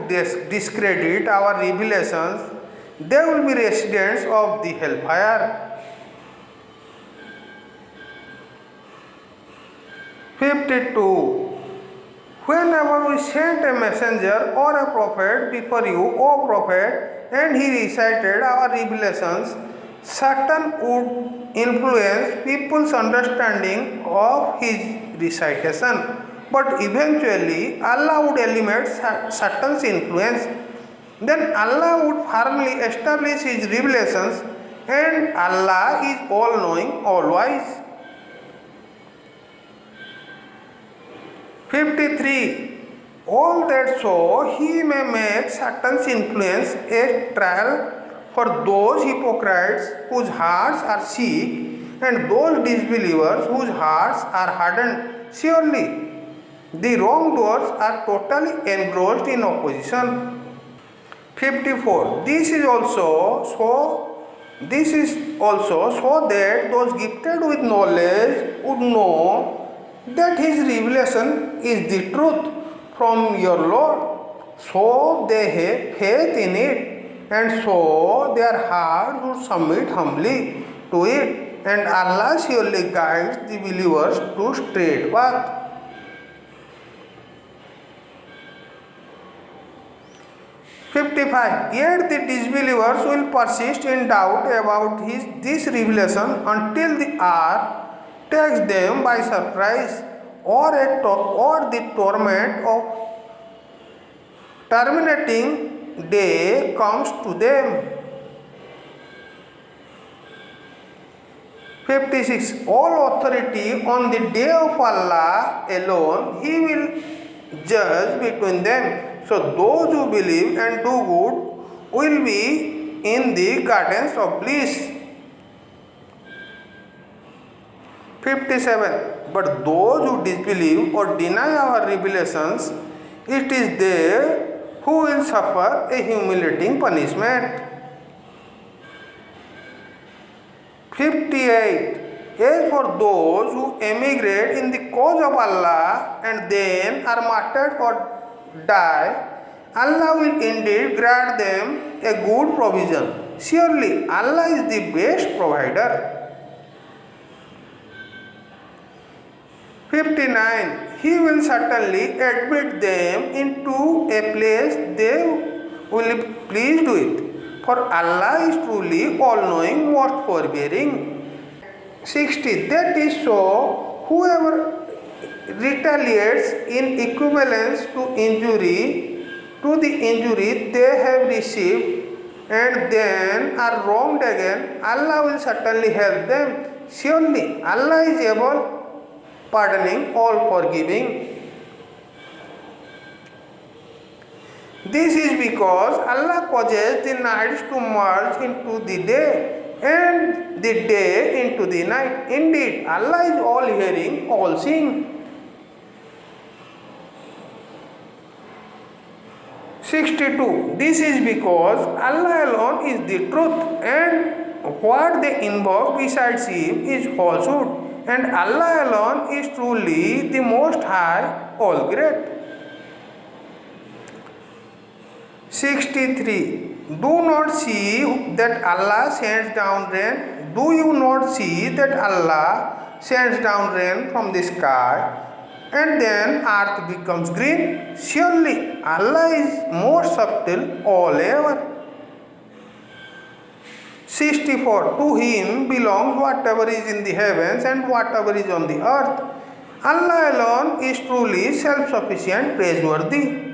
discredit our revelations, they will be residents of the hellfire. 52. Whenever we sent a messenger or a prophet before you, O prophet, and he recited our revelations, Satan would influence people's understanding of his recitation. But eventually, Allah would eliminate Satan's influence. Then Allah would firmly establish his revelations, and Allah is all-knowing, all-wise. 53. All that so he may make Satan's influence a trial for those hypocrites whose hearts are sick and those disbelievers whose hearts are hardened. Surely, the wrongdoers are totally engrossed in opposition. 54. This is also so that those gifted with knowledge would know that his revelation is the truth from your Lord, so they have faith in it, and so their hearts would submit humbly to it, and Allah surely guides the believers to straight path. 55. Yet the disbelievers will persist in doubt about this revelation until the hour takes them by surprise, or the torment of terminating day comes to them. 56. All authority on the day of Allah alone, He will judge between them. So those who believe and do good will be in the gardens of bliss. 57. But those who disbelieve or deny our revelations, it is they who will suffer a humiliating punishment. 58. As for those who emigrate in the cause of Allah and then are martyred or die, Allah will indeed grant them a good provision. Surely Allah is the best provider. 59. He will certainly admit them into a place they will be pleased with, for Allah is truly all-knowing, most forbearing. 60. That is so, whoever retaliates in equivalence to the injury they have received and then are wronged again, Allah will certainly help them. Surely Allah is able, pardoning, all forgiving. This is because Allah causes the nights to merge into the day and the day into the night. Indeed, Allah is all hearing, all seeing. 62. This is because Allah alone is the truth, and what they invoke besides Him is falsehood, and Allah alone is truly the Most High, all great. 63. Do not see that Allah sends down rain? Do you not see that Allah sends down rain from the sky and then earth becomes green? Surely Allah is more subtle, all ever. 64. To Him belongs whatever is in the heavens and whatever is on the earth. Allah alone is truly self-sufficient, praiseworthy.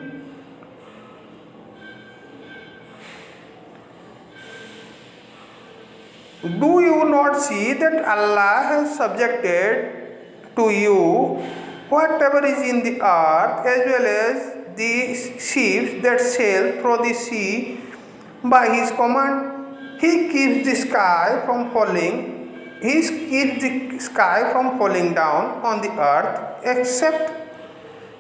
Do you not see that Allah has subjected to you whatever is in the earth, as well as the ships that sail through the sea by His command? He keeps the sky from falling. He keeps the sky from falling down on the earth except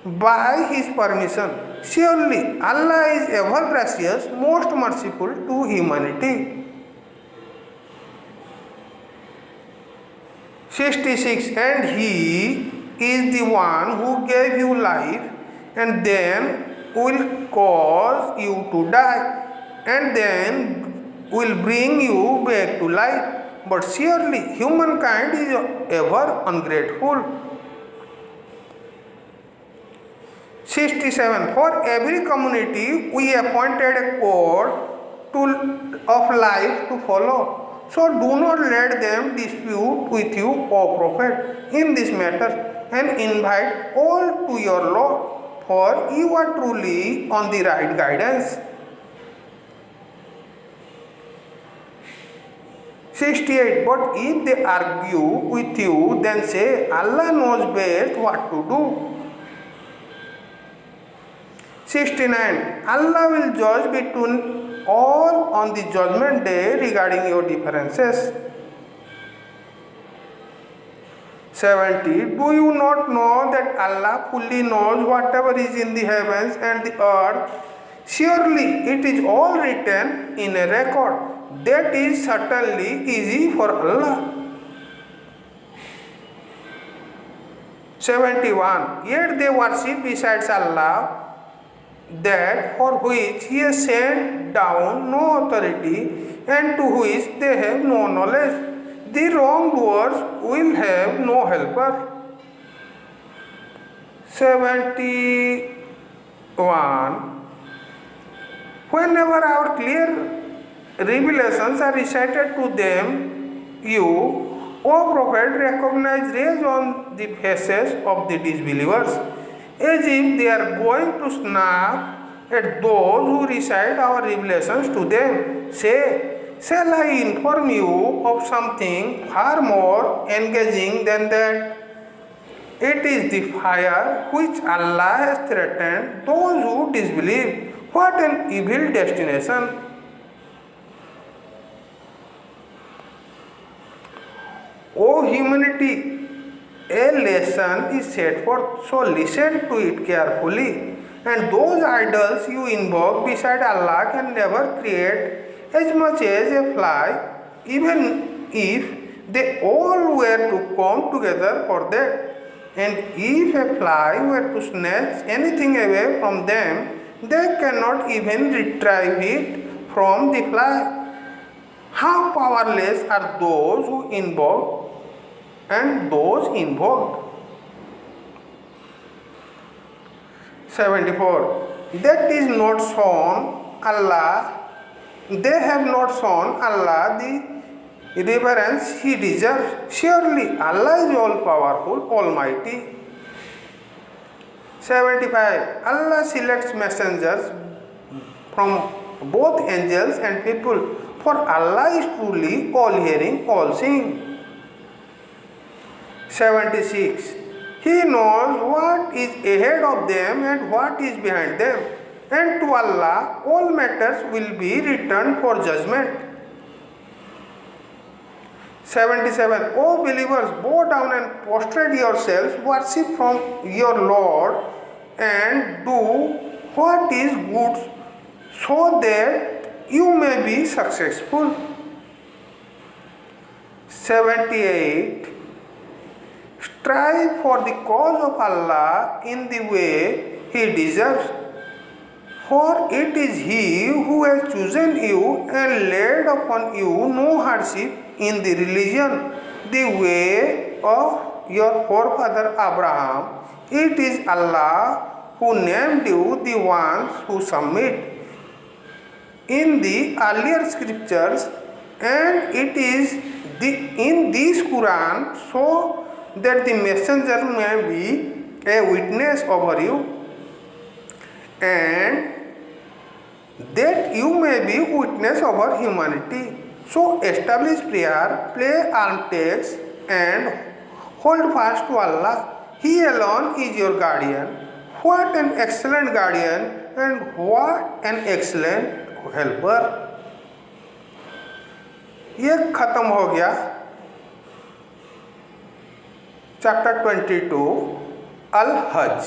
by His permission. Surely Allah is ever gracious, most merciful to humanity. 66. And He is the one who gave you life and then will cause you to die and then will bring you back to life. But surely humankind is ever ungrateful. 67. For every community we appointed a code of life to follow. So do not let them dispute with you, O Prophet, in this matter, and invite all to your law, for you are truly on the right guidance. 68. But if they argue with you, then say, Allah knows best what to do. 69. Allah will judge between all on the judgment day regarding your differences. 70. Do you not know that Allah fully knows whatever is in the heavens and the earth? Surely it is all written in a record. That is certainly easy for Allah. 71. Yet they worship besides Allah that for which He has sent down no authority and to which they have no knowledge. The wrongdoers will have no helper. 71. Whenever our clear revelations are recited to them, you, O Prophet, recognize rays on the faces of the disbelievers, as if they are going to snap at those who recite our revelations to them. Say, shall I inform you of something far more engaging than that? It is the fire which Allah has threatened those who disbelieve. What an evil destination! O humanity, a lesson is set forth, so listen to it carefully. And those idols you invoke beside Allah can never create as much as a fly, even if they all were to come together for that. And if a fly were to snatch anything away from them, they cannot even retrieve it from the fly. How powerless are those who invoke and those invoked. 74. That is not shown Allah. They have not shown Allah the reverence He deserves. Surely Allah is all powerful, almighty. 75. Allah selects messengers from both angels and people, for Allah is truly all hearing, all seeing. 76. He knows what is ahead of them and what is behind them, and to Allah all matters will be returned for judgment. 77. O believers, bow down and prostrate yourselves, worship from your Lord, and do what is good, so that you may be successful. 78. Strive for the cause of Allah in the way He deserves, for it is He who has chosen you and laid upon you no hardship in the religion, the way of your forefather Abraham. It is Allah who named you the ones who submit in the earlier scriptures, and it is in this Quran, so that the messenger may be a witness over you, and that you may be witness over humanity. So establish prayer, play arm takes, and hold fast to Allah. He alone is your guardian. What an excellent guardian and what an excellent helper. ये खत्म हो गया chapter 22 अल हज।